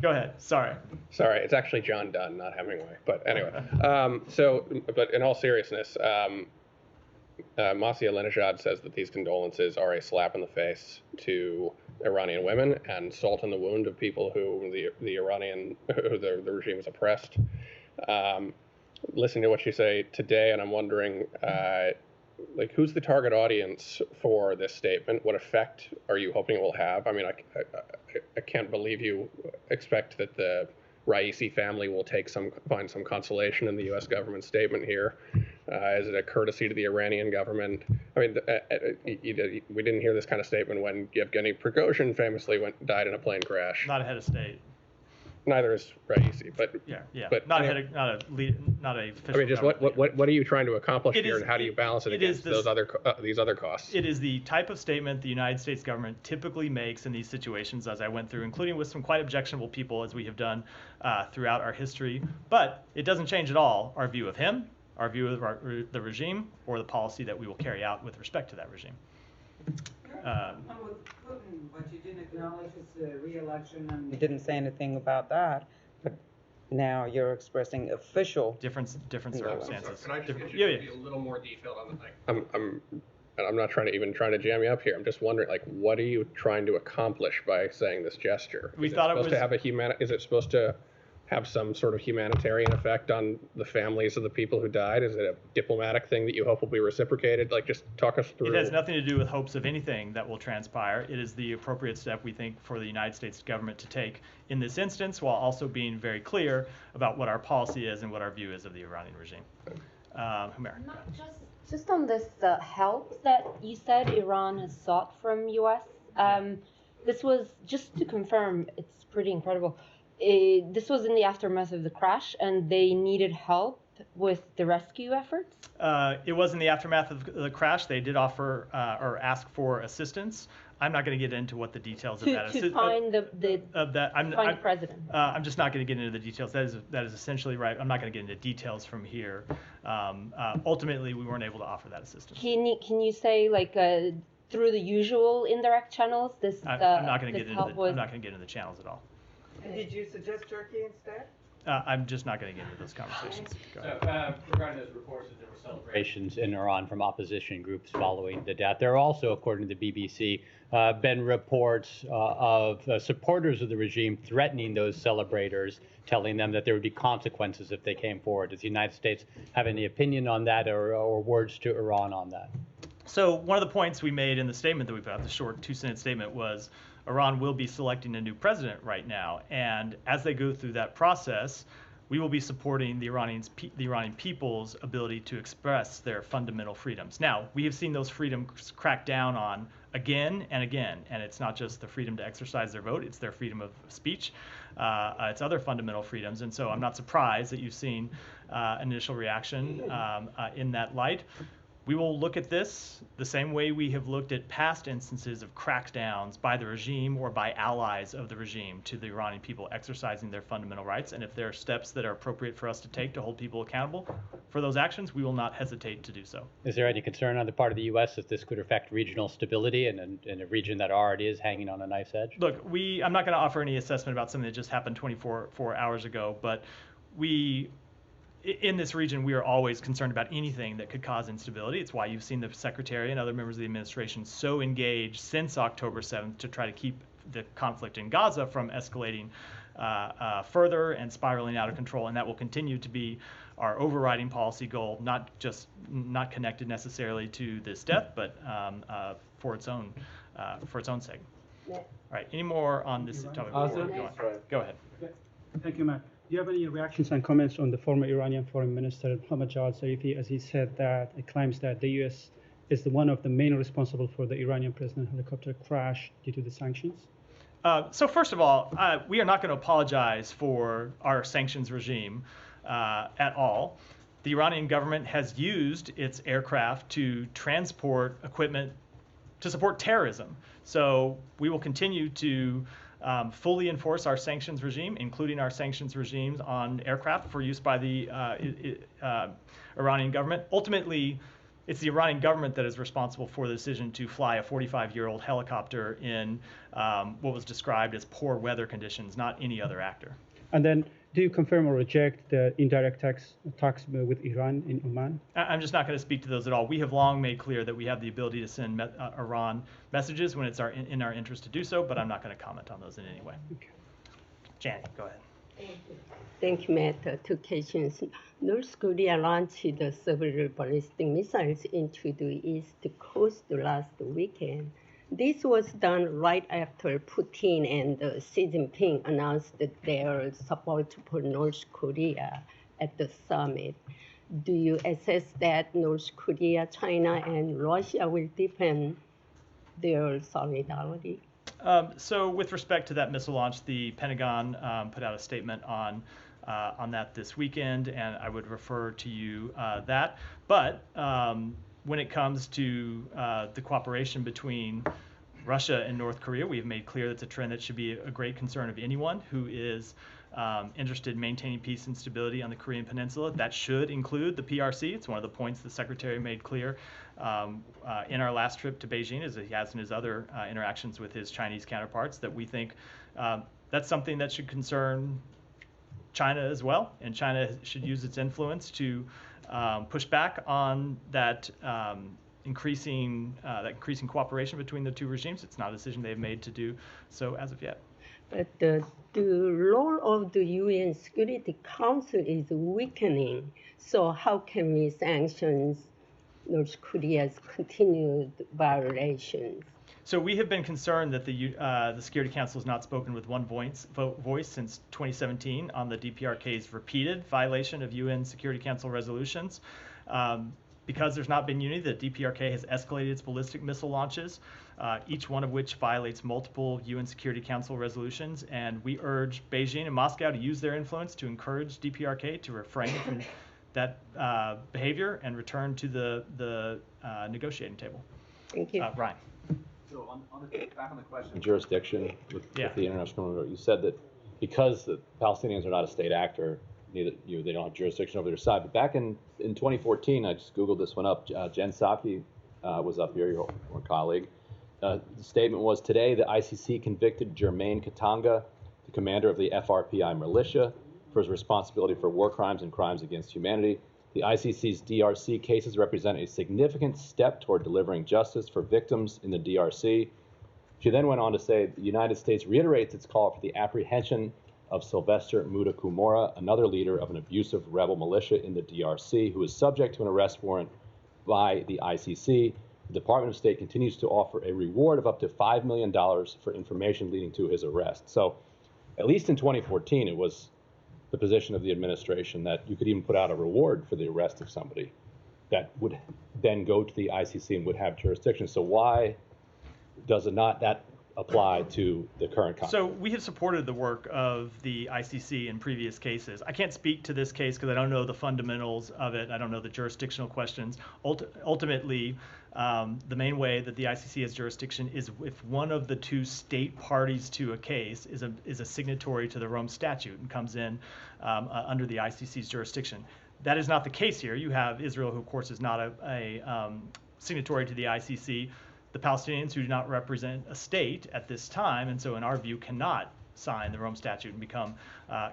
Go ahead. Sorry, it's actually John Donne, not Hemingway. But anyway, but in all seriousness, Masih Alinejad says that these condolences are a slap in the face to Iranian women and salt in the wound of people who the regime has oppressed. Listening to what you say today, and I'm wondering, who's the target audience for this statement? What effect are you hoping it will have? I mean, I can't believe you expect that the Raisi family will find some consolation in the U.S. government statement here. Is it a courtesy to the Iranian government? I mean, we didn't hear this kind of statement when Yevgeny Prigozhin famously died in a plane crash. Not a head of state. Neither is Raisi, but yeah. But not a official. I mean, just what are you trying to accomplish here, and how do you balance it against these other costs? It is the type of statement the United States government typically makes in these situations, as I went through, including with some quite objectionable people, as we have done throughout our history. But it doesn't change at all our view of him, our view of the regime, or the policy that we will carry out with respect to that regime. With Putin, but you didn't acknowledge his re-election, and you didn't say anything about that. But now you're expressing official different circumstances. Can I just get you to be a little more detailed on the I'm not trying to jam you up here. I'm just wondering, what are you trying to accomplish by saying this gesture? Is it supposed to have some sort of humanitarian effect on the families of the people who died? Is it a diplomatic thing that you hope will be reciprocated? Just talk us through. It has nothing to do with hopes of anything that will transpire. It is the appropriate step, we think, for the United States government to take in this instance, while also being very clear about what our policy is and what our view is of the Iranian regime. Humer. Just on this help that you said Iran has sought from U.S. This was, just to confirm, it's pretty incredible. This was in the aftermath of the crash, and they needed help with the rescue efforts? It was in the aftermath of the crash. They did offer or ask for assistance. I'm not going to get into what the details of that is. To find the president. I'm just not going to get into the details. That is essentially right. I'm not going to get into details from here. Ultimately, we weren't able to offer that assistance. Can you say through the usual indirect channels? I'm not going to get into the channels at all. Did you suggest Turkey instead? I'm just not going to get into those conversations. Regarding those reports that there were celebrations in Iran from opposition groups following the death, there are also, according to the BBC, been reports of supporters of the regime threatening those celebrators, telling them that there would be consequences if they came forward. Does the United States have any opinion on that, or words to Iran on that? So one of the points we made in the statement that we put out, the short 2-sentence statement, was Iran will be selecting a new president right now. And as they go through that process, we will be supporting the Iranian people's ability to express their fundamental freedoms. Now, we have seen those freedoms cracked down on again and again, and it's not just the freedom to exercise their vote, it's their freedom of speech, it's other fundamental freedoms, and so I'm not surprised that you've seen initial reaction in that light. We will look at this the same way we have looked at past instances of crackdowns by the regime or by allies of the regime to the Iranian people exercising their fundamental rights. And if there are steps that are appropriate for us to take to hold people accountable for those actions, we will not hesitate to do so. Is there any concern on the part of the U.S. that this could affect regional stability in a region that already is hanging on a knife's edge? Look, I'm not going to offer any assessment about something that just happened 24 hours ago, but in this region, we are always concerned about anything that could cause instability. It's why you've seen the Secretary and other members of the administration so engaged since October 7th to try to keep the conflict in Gaza from escalating further and spiraling out of control. And that will continue to be our overriding policy goal, not connected necessarily to this death, but for its own sake. All right. Any more on this topic? Go ahead. Thank you, Matt. Do you have any reactions and comments on the former Iranian Foreign Minister Mohammad Javad Zarifi, as he said that it claims that the U.S. is one of the main responsible for the Iranian president helicopter crash due to the sanctions? So first of all, we are not going to apologize for our sanctions regime at all. The Iranian government has used its aircraft to transport equipment to support terrorism. So we will continue to fully enforce our sanctions regime, including our sanctions regimes on aircraft for use by the Iranian government. Ultimately, it's the Iranian government that is responsible for the decision to fly a 45-year-old helicopter in what was described as poor weather conditions, not any other actor. And then, do you confirm or reject the indirect talks with Iran in Oman? I'm just not going to speak to those at all. We have long made clear that we have the ability to send Iran messages when it's in our interest to do so, but I'm not going to comment on those in any way. Okay. Janie, go ahead. Thank you, Matt. Two questions. North Korea launched several ballistic missiles into the East Coast last weekend. This was done right after Putin and Xi Jinping announced their support for North Korea at the summit. Do you assess that North Korea, China, and Russia will deepen their solidarity? So with respect to that missile launch, the Pentagon put out a statement on that this weekend, and I would refer to you that. But when it comes to the cooperation between Russia and North Korea, we have made clear that's a trend that should be a great concern of anyone who is interested in maintaining peace and stability on the Korean Peninsula. That should include the PRC. It's one of the points the Secretary made clear in our last trip to Beijing, as he has in his other interactions with his Chinese counterparts, that we think that's something that should concern China as well, and China should use its influence to push back on that increasing cooperation between the two regimes. It's not a decision they've made to do so as of yet. But the role of the UN Security Council is weakening. So how can we sanction North Korea's continued violations? So we have been concerned that the Security Council has not spoken with one voice since 2017 on the DPRK's repeated violation of UN Security Council resolutions. Because there's not been unity, the DPRK has escalated its ballistic missile launches, each one of which violates multiple UN Security Council resolutions. And we urge Beijing and Moscow to use their influence to encourage DPRK to refrain from that behavior and return to the negotiating table. Thank you. Ryan. So back on the question of jurisdiction with the International Criminal Court, you said that because the Palestinians are not a state actor, they don't have jurisdiction over their side. But back in 2014, I just Googled this one up. Jen Psaki was up here, your colleague. The statement was, today the ICC convicted Jermaine Katanga, the commander of the FRPI militia, for his responsibility for war crimes and crimes against humanity. The ICC's DRC cases represent a significant step toward delivering justice for victims in the DRC. She then went on to say the United States reiterates its call for the apprehension of Sylvester Mudakumora, another leader of an abusive rebel militia in the DRC, who is subject to an arrest warrant by the ICC. The Department of State continues to offer a reward of up to $5 million for information leading to his arrest. So, at least in 2014, it was the position of the administration that you could even put out a reward for the arrest of somebody that would then go to the ICC and would have jurisdiction. So why does it not that apply to the current conflict? So we have supported the work of the ICC in previous cases. I can't speak to this case because I don't know the fundamentals of it. I don't know the jurisdictional questions. Ultimately, the main way that the ICC has jurisdiction is if one of the two state parties to a case is a signatory to the Rome Statute and comes in under the ICC's jurisdiction. That is not the case here. You have Israel, who of course is not a signatory to the ICC, the Palestinians, who do not represent a state at this time, and so in our view cannot sign the Rome Statute and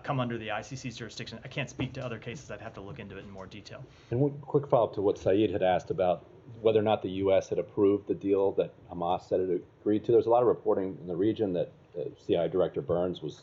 come under the ICC's jurisdiction. I can't speak to other cases. I'd have to look into it in more detail. And one quick follow-up to what Saeed had asked about whether or not the U.S. had approved the deal that Hamas said it agreed to. There's a lot of reporting in the region that CIA Director Burns was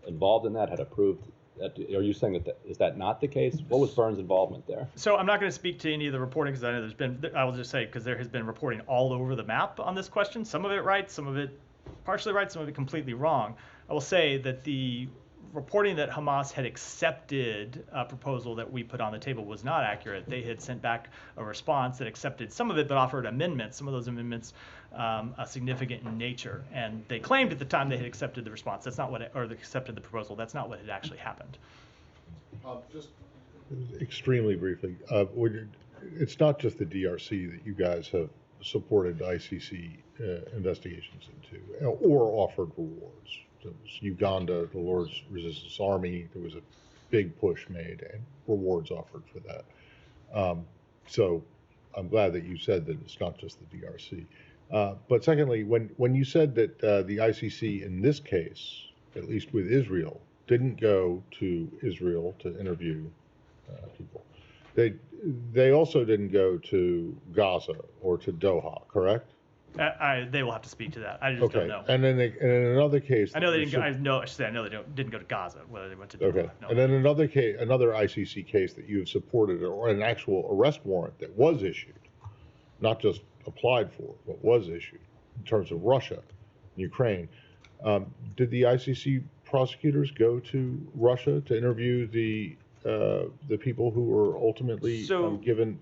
involved in that, had approved. Are you saying that is that not the case? What was Burns' involvement there? So I'm not going to speak to any of the reporting because I know I will just say because there has been reporting all over the map on this question. Some of it right, some of it partially right, some of it completely wrong. I will say that the reporting that Hamas had accepted a proposal that we put on the table was not accurate. They had sent back a response that accepted some of it but offered amendments. Some of those amendments significant in nature, and they claimed at the time they had accepted the response. That's not what, or they accepted the proposal. That's not what had actually happened. Just extremely briefly, it's not just the DRC that you guys have supported ICC investigations into or offered rewards. There was Uganda, the Lord's Resistance Army. There was a big push made and rewards offered for that. So I'm glad that you said that it's not just the DRC. But secondly, when you said that the ICC in this case, at least with Israel, didn't go to Israel to interview people, they also didn't go to Gaza or to Doha, correct? They will have to speak to that. I just don't know. And then and in another case, I know they didn't go. I know they didn't go to Gaza. Whether they went to Doha. Okay. No. And then another case, another ICC case that you have supported, or an actual arrest warrant that was issued, not just applied for, but was issued in terms of Russia and Ukraine. Did the ICC prosecutors go to Russia to interview the people who were ultimately given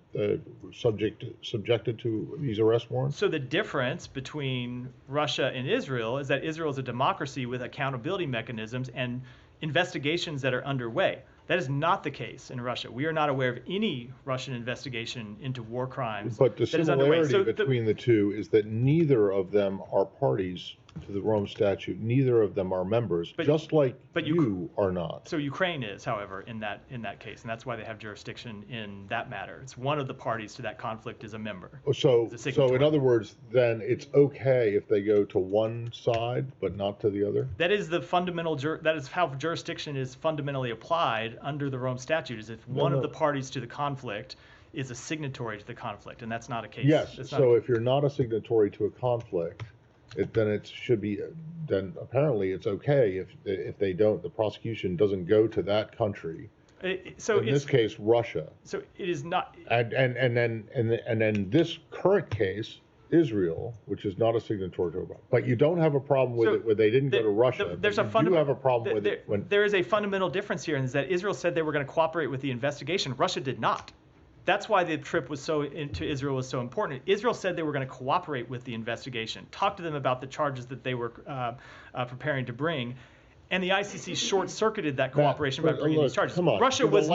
subjected to these arrest warrants? So the difference between Russia and Israel is that Israel is a democracy with accountability mechanisms and investigations that are underway. That is not the case in Russia. We are not aware of any Russian investigation into war crimes. But the similarity between the two is that neither of them are parties to the Rome Statute. Neither of them are members, just like you are not. So Ukraine is, however, in that case, and that's why they have jurisdiction in that matter. It's one of the parties to that conflict is a member. So in other words, then it's okay if they go to one side but not to the other? That is the fundamental. That is how jurisdiction is fundamentally applied under the Rome Statute. Is if one of the parties to the conflict is a signatory to the conflict, and that's not a case. Yes. So if you're not a signatory to a conflict, then it should be. Then apparently it's okay if they don't. The prosecution doesn't go to that country. So in this case, Russia. So it is not. And then this current case, Israel, which is not a signatory to it, but you don't have a problem with it when they didn't go to Russia. There's a you have a problem with it when there is a fundamental difference here, and is that Israel said they were going to cooperate with the investigation. Russia did not. That's why the trip into Israel was so important. Israel said they were going to cooperate with the investigation, talk to them about the charges that they were preparing to bring, and the ICC short-circuited that cooperation by bringing these charges. Russia was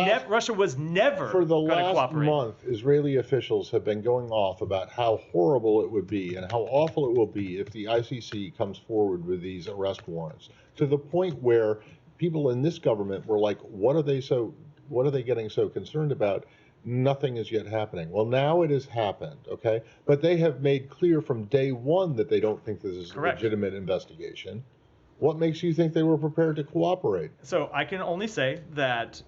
never for the going to last cooperate. month. Israeli officials have been going off about how horrible it would be and how awful it will be if the ICC comes forward with these arrest warrants, to the point where people in this government were like, "What are they getting so concerned about?" Nothing is yet happening. Well, now it has happened, okay? But they have made clear from day one that they don't think this is a legitimate investigation. What makes you think they were prepared to cooperate? So I can only say that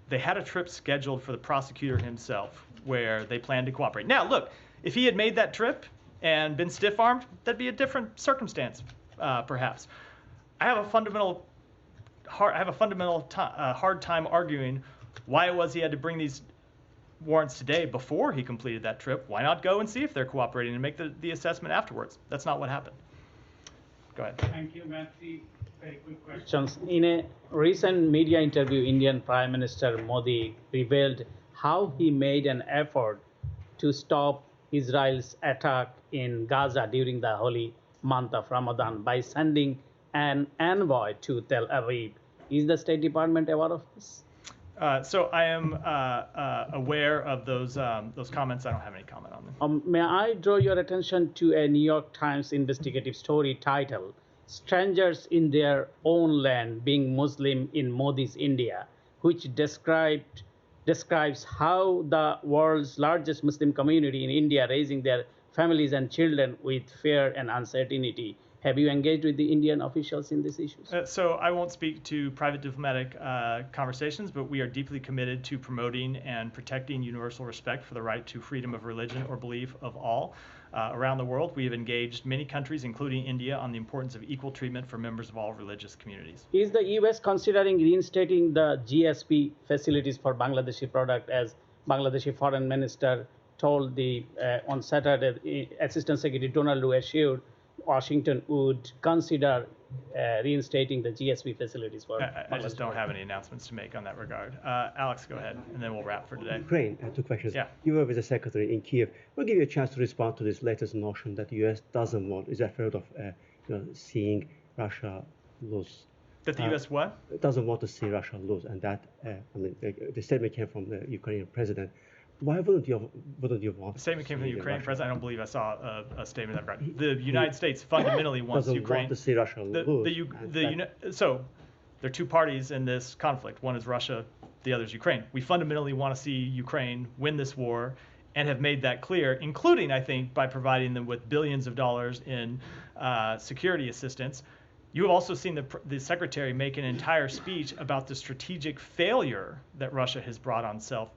they had a trip scheduled for the prosecutor himself where they planned to cooperate. Now, look, if he had made that trip and been stiff-armed, that'd be a different circumstance, perhaps. I have a fundamental hard time arguing why it was he had to bring these warrants today before he completed that trip. Why not go and see if they're cooperating and make the assessment afterwards? That's not what happened. Go ahead. Thank you, Matthew. Very quick questions. In a recent media interview, Indian Prime Minister Modi revealed how he made an effort to stop Israel's attack in Gaza during the holy month of Ramadan by sending an envoy to Tel Aviv. Is the State Department aware of this? So I am aware of those comments. I don't have any comment on them. May I draw your attention to a New York Times investigative story titled "Strangers in Their Own Land Being Muslim in Modi's India," which describes how the world's largest Muslim community in India raising their families and children with fear and uncertainty. Have you engaged with the Indian officials in these issues? So I won't speak to private diplomatic conversations, but we are deeply committed to promoting and protecting universal respect for the right to freedom of religion or belief of all. Around the world, we have engaged many countries, including India, on the importance of equal treatment for members of all religious communities. Is the U.S. considering reinstating the GSP facilities for Bangladeshi product, as Bangladeshi Foreign Minister told on Saturday, Assistant Secretary Donald Lu assured Washington would consider reinstating the GSP facilities for I just don't have any announcements to make on that regard. Alex, go ahead, and then we'll wrap for today. Ukraine, two questions. Yeah. You were with the Secretary in Kiev. We'll give you a chance to respond to this latest notion that the U.S. is afraid of seeing Russia lose. That the U.S. what? Doesn't want to see Russia lose, and that, the statement came from the Ukrainian president. Why wouldn't you want? The statement came from the Ukrainian president. I don't believe I saw a statement that right. The United States fundamentally wants Ukraine. Want to see Russia lose. So there are two parties in this conflict. One is Russia, the other is Ukraine. We fundamentally want to see Ukraine win this war, and have made that clear, including, I think, by providing them with billions of dollars in security assistance. You have also seen the Secretary make an entire speech about the strategic failure that Russia has brought on self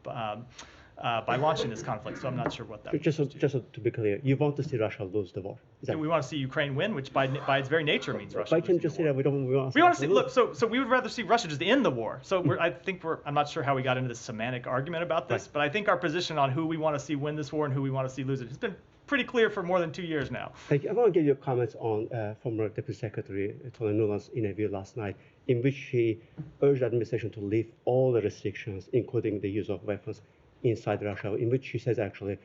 by launching this conflict. So I'm not sure what that just to be clear, you want to see Russia lose the war. We want to see Ukraine win, which by its very nature means Russia. Why can't you just say that we want to see? Look, so we would rather see Russia just end the war. So I'm not sure how we got into this semantic argument about this, but I think our position on who we want to see win this war and who we want to see lose it has been pretty clear for more than 2 years now. Thank you. I want to give you comments on former Deputy Secretary Tony Nuland's interview last night, in which he urged the administration to lift all the restrictions, including the use of weapons, inside Russia, in which he says actually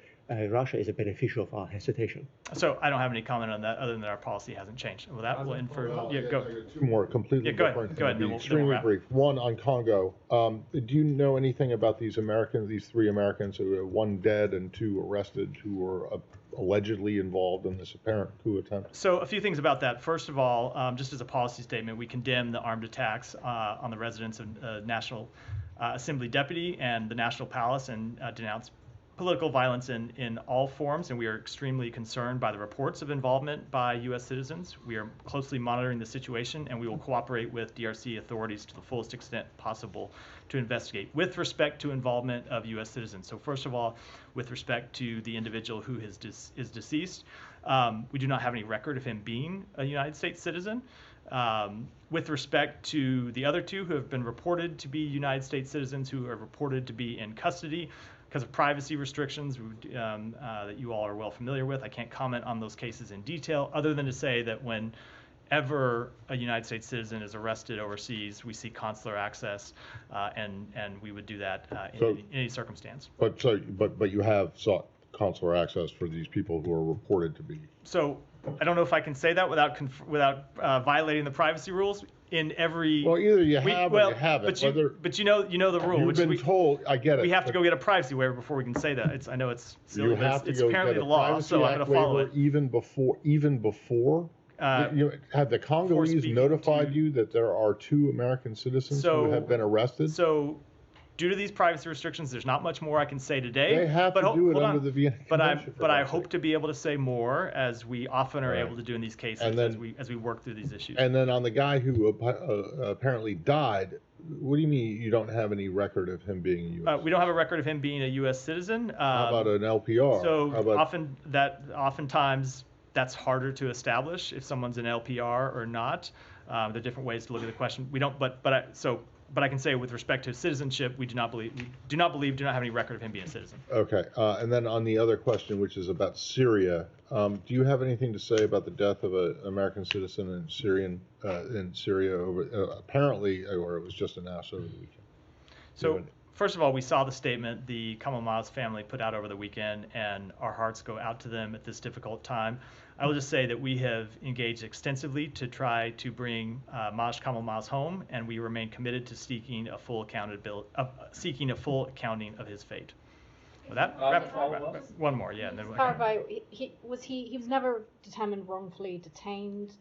Russia is a beneficiary of our hesitation. So I don't have any comment on that, other than our policy hasn't changed. Well, that will infer. Go. Two more completely different. Go ahead. Extremely brief. One on Congo. Do you know anything about these three Americans, one dead and two arrested, who were allegedly involved in this apparent coup attempt? So a few things about that. First of all, just as a policy statement, we condemn the armed attacks on the residence of National Assembly deputy and the National Palace, and denounce political violence in all forms, and we are extremely concerned by the reports of involvement by U.S. citizens. We are closely monitoring the situation, and we will cooperate with DRC authorities to the fullest extent possible to investigate with respect to involvement of U.S. citizens. So first of all, with respect to the individual who is deceased, we do not have any record of him being a United States citizen. With respect to the other two who have been reported to be United States citizens who are reported to be in custody because of privacy restrictions that you all are well familiar with, I can't comment on those cases in detail, other than to say that whenever a United States citizen is arrested overseas, we seek consular access, and we would do that in any circumstance. But you have sought consular access for these people who are reported to be. So I don't know if I can say that without violating the privacy rules in every. Well, either you have or you haven't. But you know the rule. You've been told. I get it. We have to go get a privacy waiver before we can say that. I know it's silly, but it's apparently the law, so I'm going to follow it. Even before. Have the Congolese notified you that there are two American citizens who have been arrested? So, due to these privacy restrictions, there's not much more I can say today. They have to do it under the Vienna Convention. But I hope to be able to say more, as we often are able to do in these cases, as we work through these issues. And then on the guy who apparently died, what do you mean you don't have any record of him being a U.S. We don't have a record of him being a U.S. citizen. How about an LPR? So oftentimes that's harder to establish if someone's an LPR or not. There are different ways to look at the question. We don't, But I can say with respect to citizenship, we do not have any record of him being a citizen. Okay, and then on the other question, which is about Syria, do you have anything to say about the death of an American citizen in Syria over, apparently, or it was just announced over the weekend? So first of all, we saw the statement the Kamal Ma's family put out over the weekend, and our hearts go out to them at this difficult time. I will just say that we have engaged extensively to try to bring Kamal Ma's home, and we remain committed to seeking a full accounting of his fate. With that, one more, yeah. And then clarify, he was never determined wrongfully detained.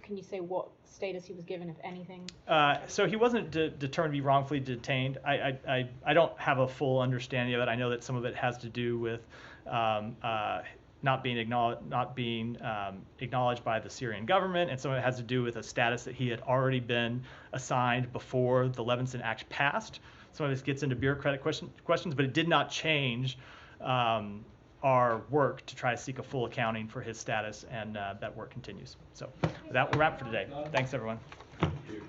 Can you say what status he was given, if anything? So he wasn't determined to be wrongfully detained. I don't have a full understanding of it. I know that some of it has to do with not being acknowledged by the Syrian government, and some of it has to do with a status that he had already been assigned before the Levinson Act passed. Some of this gets into bureaucratic questions, but it did not change our work to try to seek a full accounting for his status, and that work continues. So with that, we'll wrap for today. Thanks, everyone. Thank you.